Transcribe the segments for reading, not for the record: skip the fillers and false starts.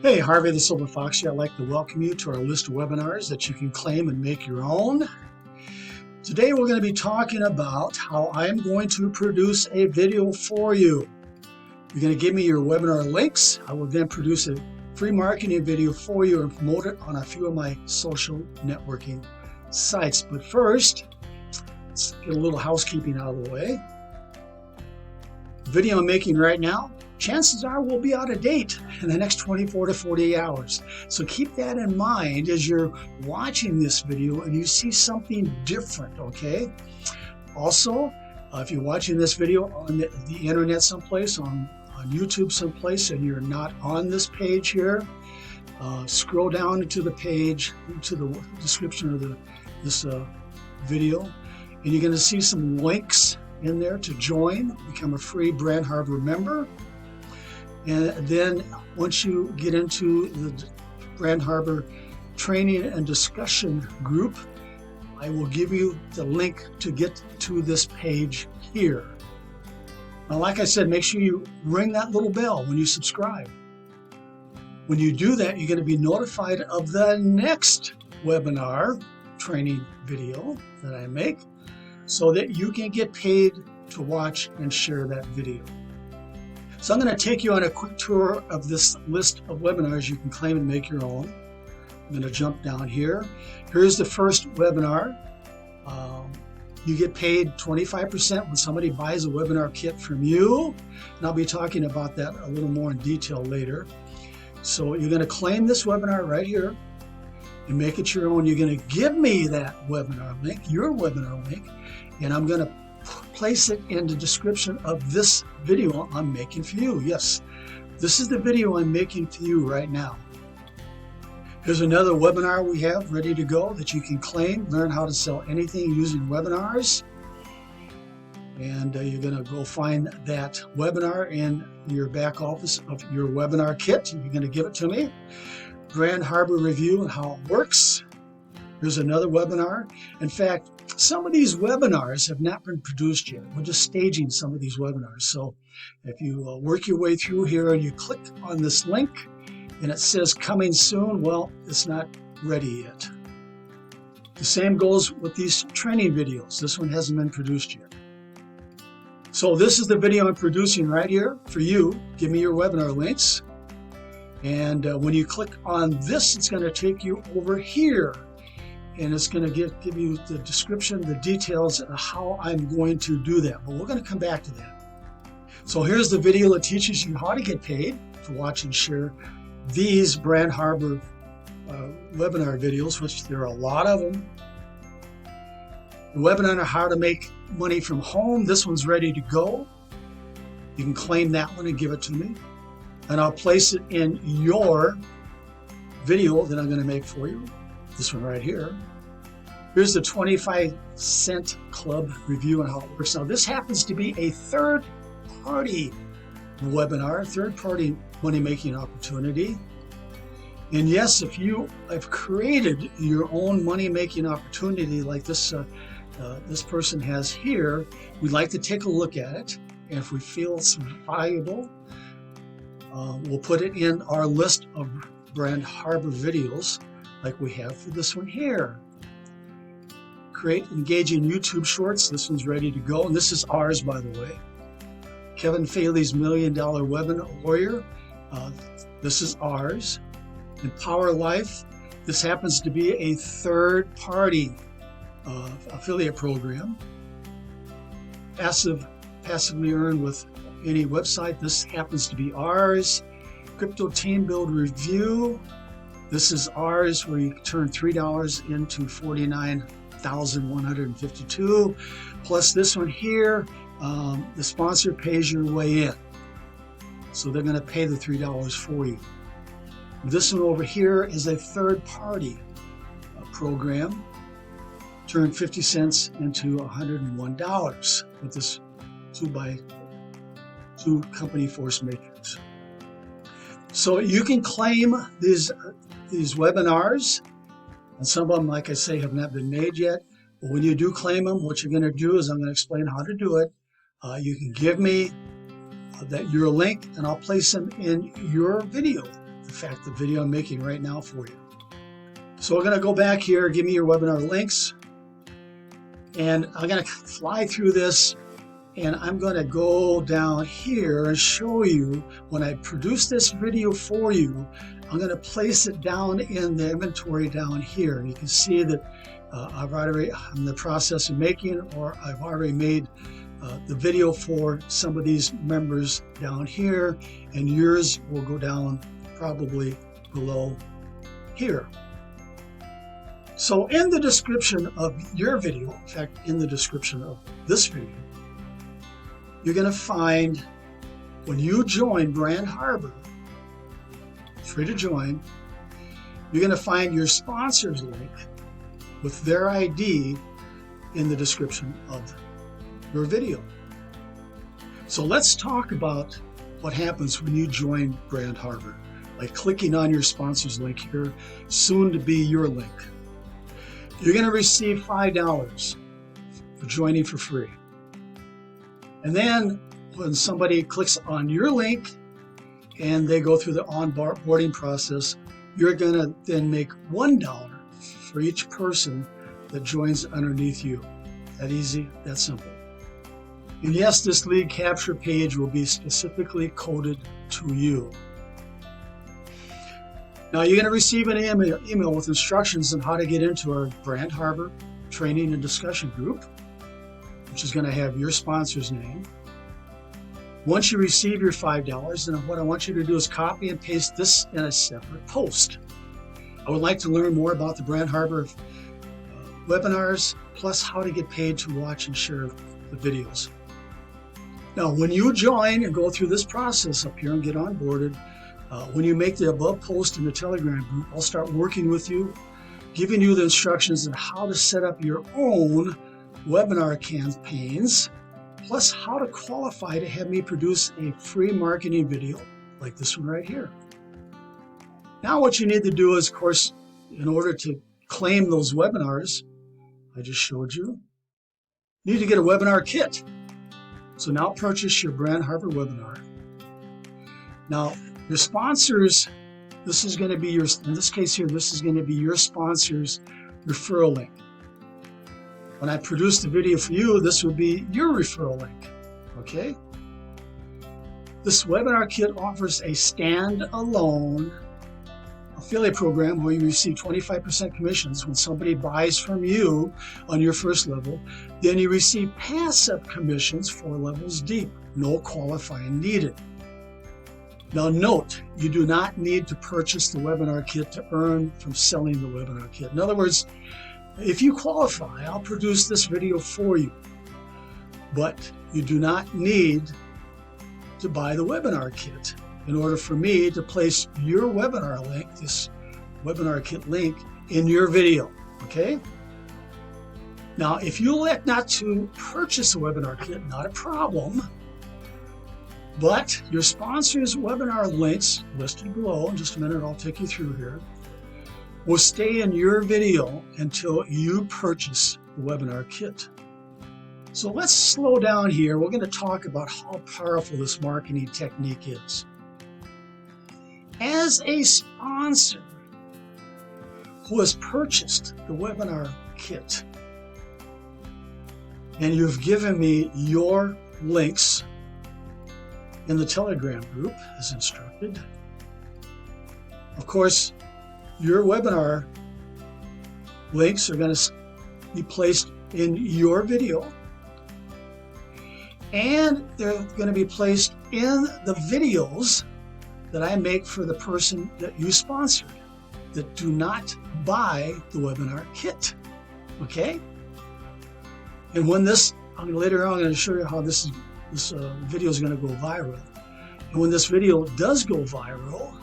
Hey, Harvey the Silver Foxy. I'd like to welcome you to our list of webinars that you can claim and make your own. Today we're going to be talking about how I'm going to produce a video for you. You're going to give me your webinar links. I will then produce a free marketing video for you and promote it on a few of my social networking sites. But first, let's get a little housekeeping out of the way. The video I'm making right now, chances are will be out of date in the next 24 to 48 hours. So keep that in mind as you're watching this video and you see something different, okay? Also, if you're watching this video on the internet someplace, on YouTube someplace, and you're not on this page here, scroll down into the page, into the description of this video, and you're going to see some links in there to join, become a free Brand Harbor member. And then once you get into the Brand Harbor training and discussion group, I will give you the link to get to this page here. Now, like I said, make sure you ring that little bell when you subscribe. When you do that, you're going to be notified of the next webinar training video that I make so that you can get paid to watch and share that video. So I'm going to take you on a quick tour of this list of webinars you can claim and make your own. I'm going to jump down here. Here's the first webinar. You get paid 25% when somebody buys a webinar kit from you. And I'll be talking about that a little more in detail later. So you're going to claim this webinar right here and make it your own. You're going to give me that webinar link, your webinar link, and I'm going to place it in the description of this video I'm making for you. Yes, this is the video I'm making for you right now. Here's another webinar we have ready to go that you can claim, learn how to sell anything using webinars. And you're going to go find that webinar in your back office of your webinar kit. You're going to give it to me. Brand Harbor review and how it works. Here's another webinar. In fact, some of these webinars have not been produced yet. We're just staging some of these webinars. So if you work your way through here and you click on this link and it says coming soon, well, it's not ready yet. The same goes with these training videos. This one hasn't been produced yet. So this is the video I'm producing right here for you. Give me your webinar links. And when you click on this, it's going to take you over here. And it's going to give you the description, the details of how I'm going to do that. But we're going to come back to that. So here's the video that teaches you how to get paid to watch and share these Brand Harbor webinar videos, which there are a lot of them. The webinar on how to make money from home, this one's ready to go. You can claim that one and give it to me. And I'll place it in your video that I'm going to make for you. This one right here. Here's the 25-cent club review and how it works. Now, this happens to be a third-party webinar, third-party money-making opportunity. And yes, if you have created your own money-making opportunity like this, this person has here, we'd like to take a look at it. And if we feel it's valuable, we'll put it in our list of Brand Harbor videos like we have for this one here. Create engaging YouTube shorts. This one's ready to go. And this is ours, by the way. Kevin Fahey's $1 Million Webinar Warrior. This is ours. Empower Life. This happens to be a third-party affiliate program. Passively earn with any website. This happens to be ours. Crypto Team Build Review. This is ours, where you turn $3 into $49,152. Plus this one here, the sponsor pays your way in. So they're going to pay the $3 for you. This one over here is a third-party program. Turn 50 cents into $101 with this 2x2 company force matrix. So you can claim these webinars, and some of them, like I say, have not been made yet. But when you do claim them, what you're going to do is I'm going to explain how to do it. You can give me your link, and I'll place them in your video, the fact, the video I'm making right now for you. So we're going to go back here, give me your webinar links, and I'm going to fly through this, and I'm going to go down here and show you when I produce this video for you. I'm going to place it down in the inventory down here, and you can see that I'm in the process of making, or I've already made the video for some of these members down here, and yours will go down probably below here. So in the description of your video, in fact, in the description of this video, you're going to find, when you join Brand Harbor, free to join, you're going to find your sponsors link with their ID in the description of your video. So let's talk about what happens when you join Brand Harbor, like clicking on your sponsors link here, soon to be your link. You're going to receive $5 for joining for free. And then when somebody clicks on your link and they go through the onboarding process, you're going to then make $1 for each person that joins underneath you. That easy, that simple. And yes, this lead capture page will be specifically coded to you. Now you're going to receive an email with instructions on how to get into our Brand Harbor training and discussion group, which is going to have your sponsor's name. Once you receive your $5, then what I want you to do is copy and paste this in a separate post. I would like to learn more about the Brand Harbor webinars, plus how to get paid to watch and share the videos. Now, when you join and go through this process up here and get onboarded, when you make the above post in the Telegram group, I'll start working with you, giving you the instructions on how to set up your own webinar campaigns, plus how to qualify to have me produce a free marketing video like this one right here. Now what you need to do is, of course, in order to claim those webinars I just showed you, you need to get a webinar kit. So now purchase your Brand Harbor webinar. Now, your sponsors, this is going to be your, in this case here, this is going to be your sponsor's referral link. When I produce the video for you, this will be your referral link, okay? This webinar kit offers a standalone affiliate program where you receive 25% commissions when somebody buys from you on your first level. Then you receive passive commissions 4 levels deep, no qualifying needed. Now note, you do not need to purchase the webinar kit to earn from selling the webinar kit. In other words, if you qualify, I'll produce this video for you, but you do not need to buy the webinar kit in order for me to place your webinar link, this webinar kit link, in your video, okay? Now, if you elect not to purchase a webinar kit, not a problem, but your sponsor's webinar links listed below, in just a minute I'll take you through here, will stay in your video until you purchase the webinar kit. So let's slow down here. We're going to talk about how powerful this marketing technique is. As a sponsor who has purchased the webinar kit, and you've given me your links in the Telegram group as instructed, of course, your webinar links are going to be placed in your video, and they're going to be placed in the videos that I make for the person that you sponsored that do not buy the webinar kit, okay? And when this, later on I'm going to show you how this video is going to go viral. And when this video does go viral,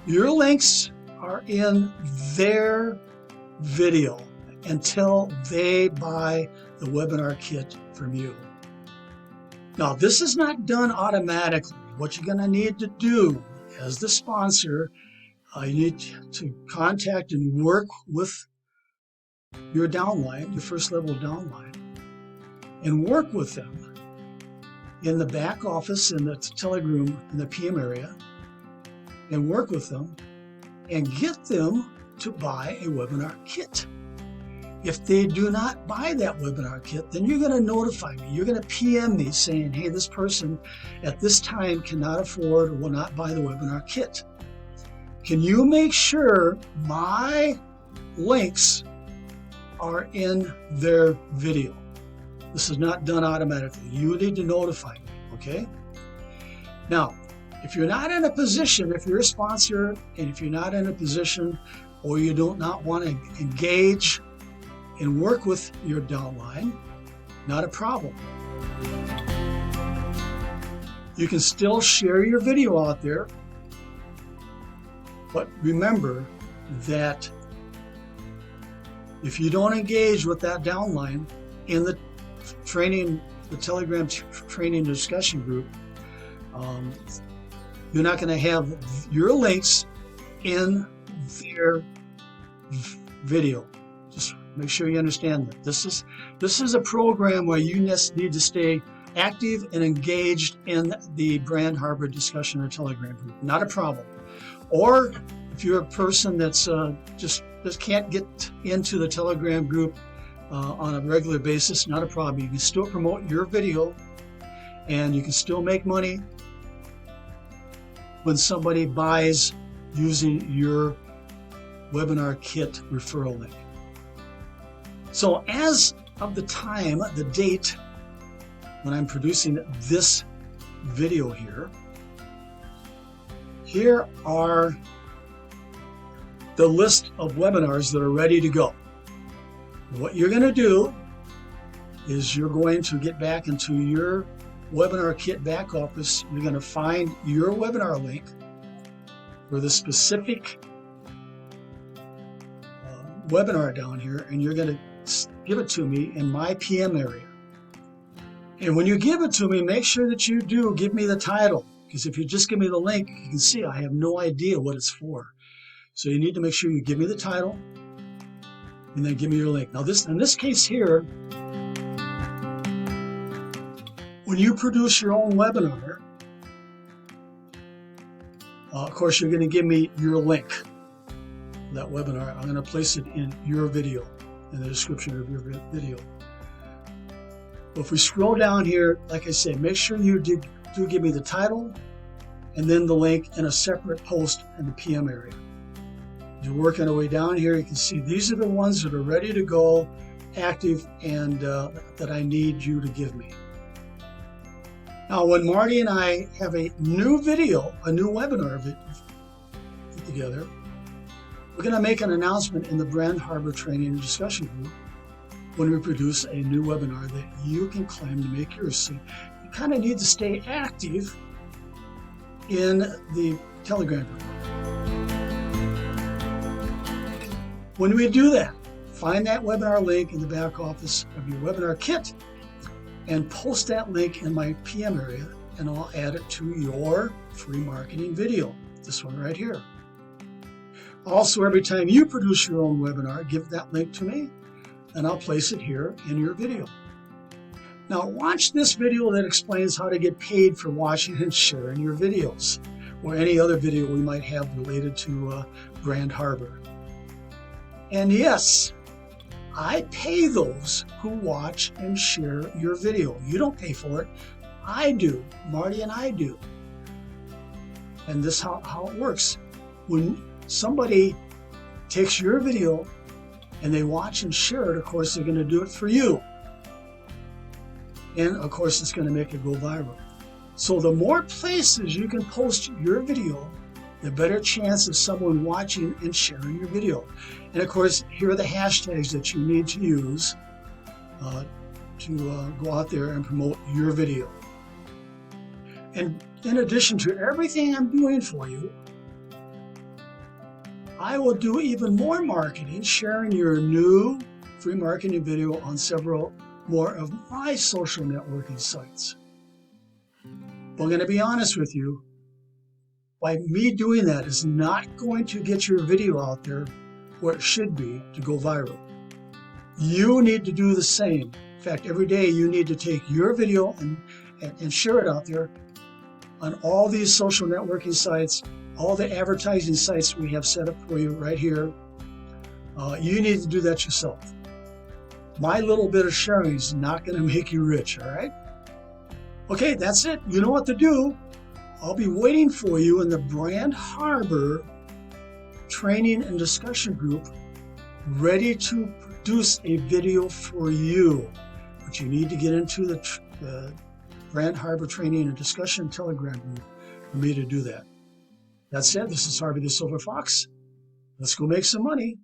your links are in their video until they buy the webinar kit from you. Now, this is not done automatically. What you're going to need to do as the sponsor, you need to contact and work with your downline, your first level downline, and work with them in the back office, in the Telegram, in the PM area, and work with them and get them to buy a webinar kit. If they do not buy that webinar kit, then you're going to notify me. You're going to PM me saying, hey, this person at this time cannot afford or will not buy the webinar kit. Can you make sure my links are in their video? This is not done automatically. You need to notify me, okay? Now, if you're not in a position, if you're a sponsor, and if you're not in a position or you do not want to engage and work with your downline, not a problem. You can still share your video out there, but remember that if you don't engage with that downline in the training, the Telegram training discussion group, you're not going to have your links in their video. Just make sure you understand that. This is a program where you need to stay active and engaged in the Brand Harbor discussion or Telegram group. Not a problem. Or if you're a person that's just can't get into the Telegram group on a regular basis, not a problem. You can still promote your video and you can still make money when somebody buys using your webinar kit referral link. So as of the time, the date when I'm producing this video here are the list of webinars that are ready to go. What you're going to do is you're going to get back into your webinar kit back office. You're going to find your webinar link for the specific webinar down here, and you're going to give it to me in my PM area. And when you give it to me, make sure that you do give me the title, because if you just give me the link, you can see I have no idea what it's for. So you need to make sure you give me the title and then give me your link. Now in this case here, when you produce your own webinar, of course you're going to give me your link for that webinar. I'm going to place it in your video, in the description of your video. But if we scroll down here, like I said, make sure you do give me the title and then the link in a separate post in the PM area. You're working our way down here, you can see these are the ones that are ready to go, active, and that I need you to give me. Now, when Marty and I have a new video, a new webinar of it together, we're going to make an announcement in the Brand Harbor Training and Discussion Group when we produce a new webinar that you can claim to make yours. So you kind of need to stay active in the Telegram group. When we do that, find that webinar link in the back office of your webinar kit and post that link in my PM area, and I'll add it to your free marketing video, this one right here. Also, every time you produce your own webinar, give that link to me, and I'll place it here in your video. Now, watch this video that explains how to get paid for watching and sharing your videos, or any other video we might have related to Brand Harbor. And yes, I pay those who watch and share your video. You don't pay for it. I do. Marty and I do. And this is how it works. When somebody takes your video and they watch and share it, of course, they're going to do it for you. And of course, it's going to make it go viral. So the more places you can post your video, the better chance of someone watching and sharing your video. And of course, here are the hashtags that you need to use to go out there and promote your video. And in addition to everything I'm doing for you, I will do even more marketing, sharing your new free marketing video on several more of my social networking sites. But I'm going to be honest with you, by me doing that is not going to get your video out there where it should be to go viral. You need to do the same. In fact, every day you need to take your video and share it out there on all these social networking sites all the advertising sites we have set up for you right here. You need to do that yourself. My little bit of sharing is not going to make you rich, all right? Okay, that's it. You know what to do. I'll be waiting for you in the Brand Harbor training and discussion group, ready to produce a video for you. But you need to get into the Brand Harbor training and discussion Telegram group for me to do that. That's it. This is Harvey the Silver Fox. Let's go make some money.